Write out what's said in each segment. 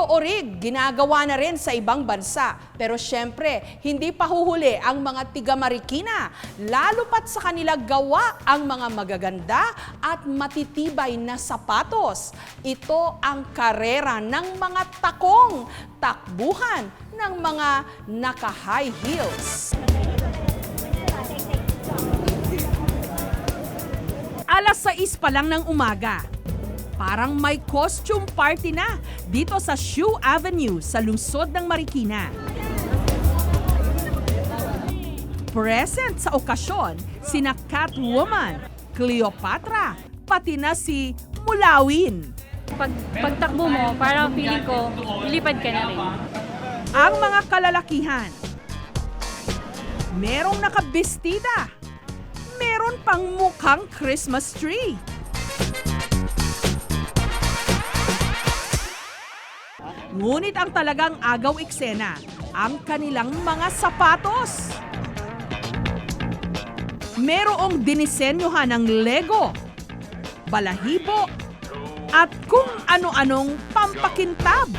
Pag-oorig, ginagawa na rin sa ibang bansa. Pero syempre, hindi pa huhuli ang mga tiga Marikina, lalo pat sa kanila gawa ang mga magaganda at matitibay na sapatos. Ito ang karera ng mga takong, takbuhan ng mga naka-high heels. Alas 6 pa lang ng umaga. Parang may costume party na dito sa Shoe Avenue sa lungsod ng Marikina. Present sa okasyon sina Catwoman, Cleopatra, pati na si Mulawin. Pagtakbo mo, parang feeling ko, lilipad ka na rin. Ang mga kalalakihan, merong nakabestida, meron pang mukhang Christmas tree. Ngunit ang talagang agaw eksena, ang kanilang mga sapatos. Merong dinisenyohan ng Lego, balahibo, at kung ano-anong pampakintab.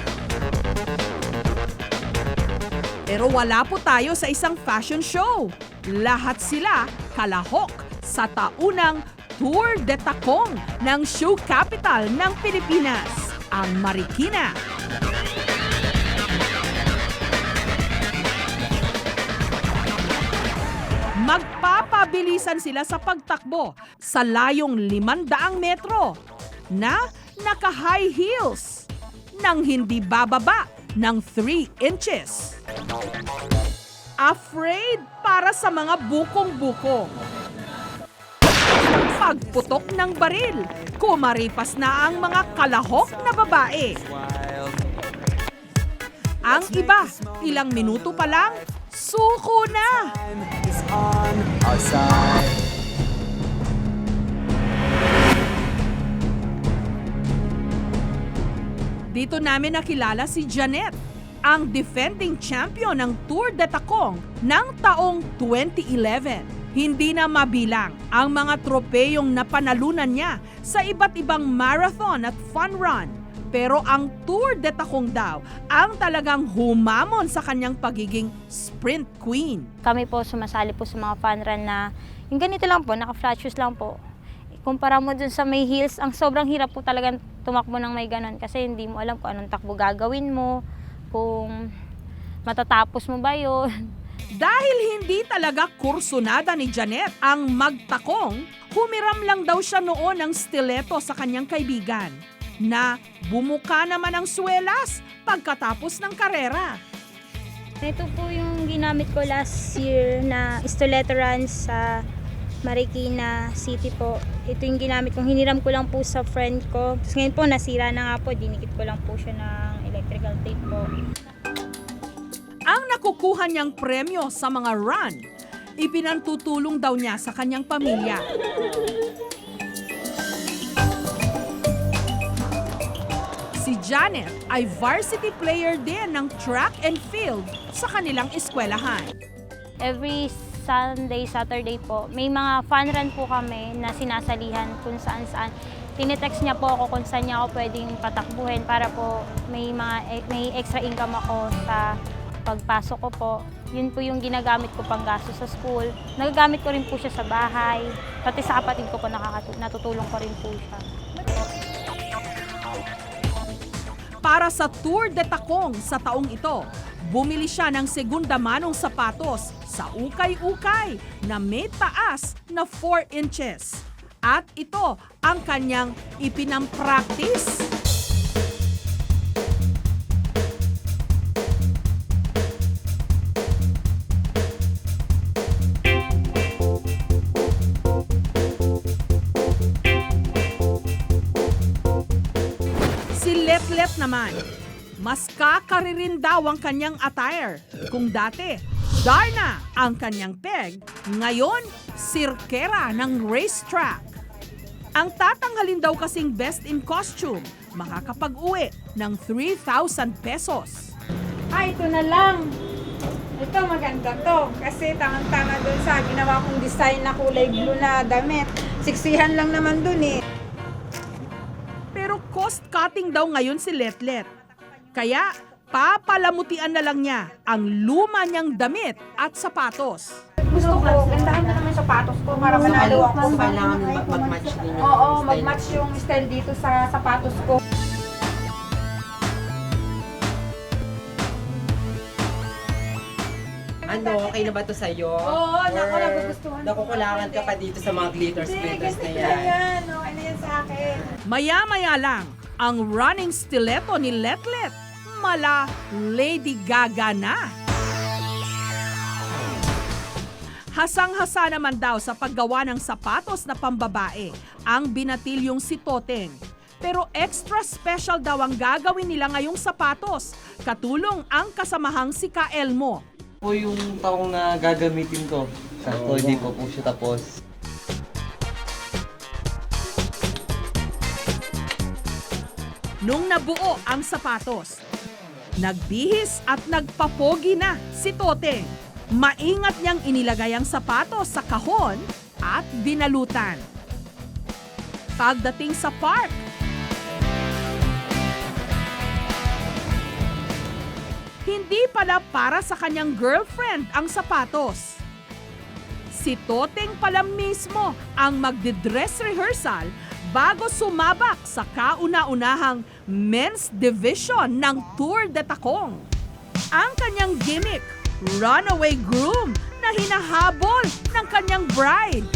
Pero wala po tayo sa isang fashion show. Lahat sila kalahok sa taunang Tour de Takong ng shoe capital ng Pilipinas, ang Marikina. Magpapabilisan sila sa pagtakbo sa layong 500 metro na naka-high heels nang hindi bababa ng 3 inches. Afraid para sa mga bukong-buko. Pagputok ng baril, kumaripas na ang mga kalahok na babae. Ang iba, ilang minuto pa lang, suko na! On our side. Dito namin nakilala si Janet, ang defending champion ng Tour de Takong ng taong 2011. Hindi na mabilang ang mga tropeyong napanalunan niya sa iba't ibang marathon at fun run. Pero ang Tour de Takong daw ang talagang humamon sa kanyang pagiging sprint queen. Kami po sumasali po sa mga fun run na yung ganito lang po, naka-flat shoes lang po. Kumpara mo dun sa may heels, ang sobrang hirap po talagang tumakbo ng may ganon kasi hindi mo alam kung anong takbo gagawin mo, kung matatapos mo ba yun. Dahil hindi talaga kursunada ni Janet ang magtakong, humiram lang daw siya noon ng stiletto sa kanyang kaibigan na bumuka naman ang swelas pagkatapos ng karera. Ito po yung ginamit ko last year na stiletto run sa Marikina City po. Ito yung ginamit kong hiniram ko lang po sa friend ko. Tapos ngayon po nasira na nga po, dinikit ko lang po siya ng electrical tape po. Ang nakukuha niyang premyo sa mga run, ipinantutulong daw niya sa kanyang pamilya. Si Janet ay varsity player din ng track and field sa kanilang eskwelahan. Every Sunday, Saturday po, may mga fun run po kami na sinasalihan kung saan-saan. Tinitext niya po ako kung saan niya ako pwedeng patakbuhin para po may extra income ako sa pagpasok ko po. Yun po yung ginagamit ko pang gasto sa school. Nagagamit ko rin po siya sa bahay. Pati sa kapatid ko po natutulong ko rin po siya. Para sa Tour de Takong sa taong ito, bumili siya ng segunda manong sapatos sa ukay-ukay na may taas na 4 inches. At ito ang kanyang ipinampractice. Si Letlet naman, mas kakaririn daw ang kanyang attire. Kung dati, Darna ang kanyang peg, ngayon, sirkera ng racetrack. Ang tatanghalin daw kasing best in costume, makakapag-uwi ng 3,000 pesos. Ito na lang. Ito maganda to. Kasi tangang-tanga dun sa ginawa kong design na kulay blue na damit. Siksihan lang naman dun eh. Pero cost-cutting daw ngayon si Letlet. Kaya papalamutian na lang niya ang luma niyang damit at sapatos. Gusto ko, gandahan na naman sapatos ko para manalo ako. Kailangan mag-match din yung Oo, style. mag-match yung style dito sa sapatos ko. Ano, okay na ba to sa'yo? Oo, naku, Or nagugustuhan ko. nakukulangan ka pa dito sa mga glitters na Kasi yan? yan, okay na yan sa akin. Maya-maya lang, ang running stiletto ni Letlet, mala Lady Gaga na. Hasang-hasa naman daw sa paggawa ng sapatos na pambabae ang binatilyong si Toteng. Pero extra special daw ang gagawin nila ngayong sapatos, katulong ang kasamahang si Ka Elmo. Po yung taong na gagamitin ko. Sakto, hindi pa po siya tapos. Nung nabuo ang sapatos, nagbihis at nagpapogi na si Toteng. Maingat niyang inilagay ang sapatos sa kahon at binalutan. Pagdating sa park, hindi pala para sa kanyang girlfriend ang sapatos. Si Toteng pala mismo ang magdi-dress rehearsal bago sumabak sa kauna-unahang men's division ng Tour de Tacong. Ang kanyang gimmick, runaway groom na hinahabol ng kanyang bride.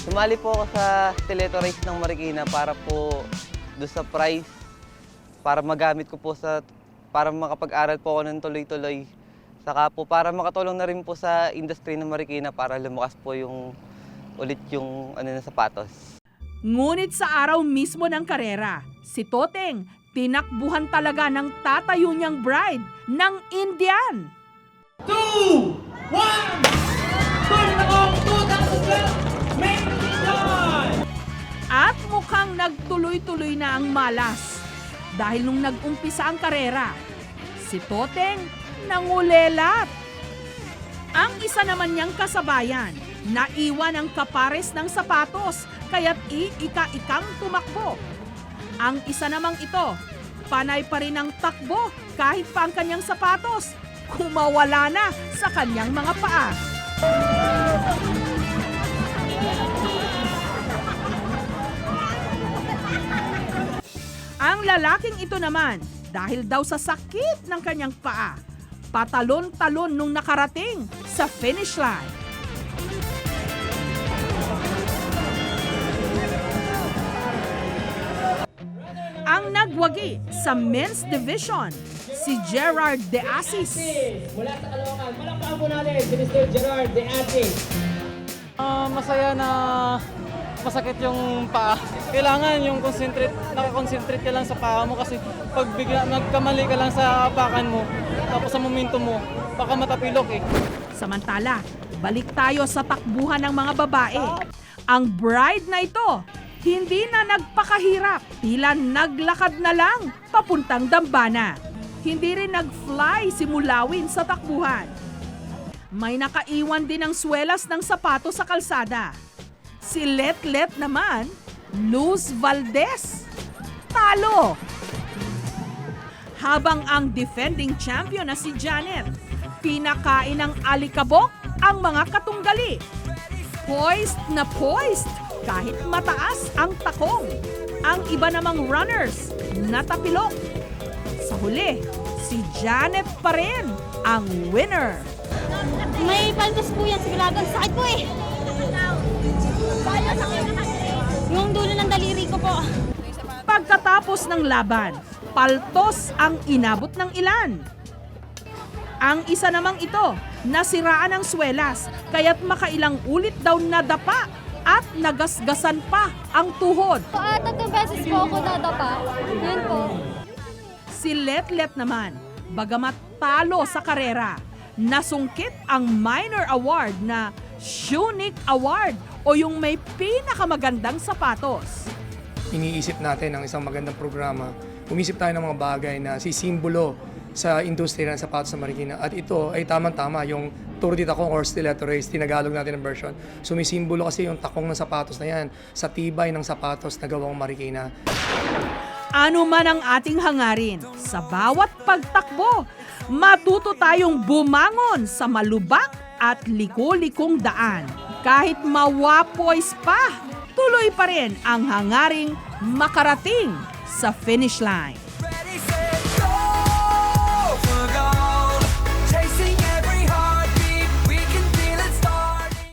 Sumali po ako sa stiletto race ng Marikina para po doon sa prize, para magamit ko po para makapag-aral po ako ng tuloy-tuloy. Saka po para makatulong na rin po sa industry ng Marikina para lumakas po ulit yung na sapatos. Ngunit sa araw mismo ng karera, si Toteng tinakbuhan talaga ng tatayo niyang bride ng Indian. 2, 1, turn on 2012, make it start! At mukhang nagtuloy-tuloy na ang malas. Dahil nung nag-umpisa ang karera, si Toteng nangulelat. Ang isa naman niyang kasabayan, naiwan ang kapares ng sapatos kaya't iika-ikang tumakbo. Ang isa namang ito, panay pa rin ang takbo kahit pa ang kanyang sapatos kumawala na sa kanyang mga paa. Ang lalaking ito naman, dahil daw sa sakit ng kanyang paa, patalon-talon nung nakarating sa finish line. Ang nagwagi sa men's division, si Gerard De Asis. Mula sa Caloocan, palakpakan po natin si Mr. Gerard De Asis. Masaya na masakit yung paa. Kailangan yung nakakonsentrate ka lang sa paa mo kasi pag bigla nagkamali ka lang sa apakan mo, tapos sa momento mo, baka matapilok eh. Samantala, balik tayo sa takbuhan ng mga babae. Ang bride na ito, hindi na nagpakahirap, tila naglakad na lang papuntang dambana. Hindi rin nag-fly si Mulawin sa takbuhan. May nakaiwan din ng swelas ng sapatos sa kalsada. Si Letlet naman, Luz Valdez, talo. Habang ang defending champion na si Janet, pinakain ng alikabok ang mga katunggali. Poised na poised kahit mataas ang takong. Ang iba namang runners natapilok. Sa huli, si Janet pa rin ang winner. May paltos po yan, sigurado. Sakit po eh. Yung dulo ng daliri ko po. Pagkatapos ng laban, paltos ang inabot ng ilan. Ang isa namang ito, nasiraan ng swelas, kaya't makailang ulit daw nadapa at nagasgasan pa ang tuhod. 3 beses po ako dadapa. Yun po. Si Letlet naman, bagamat talo sa karera, nasungkit ang minor award na Shunique Award o yung may pinakamagandang sapatos. Iniisip natin ang isang magandang programa. Umisip tayo ng mga bagay na sisimbolo sa industriya ng sapatos sa Marikina. At ito ay tamang-tama yung Tour de Tacong or Stiletto Race, tinagalog natin ang version. Sumisimbolo kasi yung takong ng sapatos na yan sa tibay ng sapatos na gawang Marikina. Ano man ang ating hangarin, sa bawat pagtakbo, matuto tayong bumangon sa malubak at liko-likong daan. Kahit mawapoys pa, tuloy pa rin ang hangaring makarating sa finish line.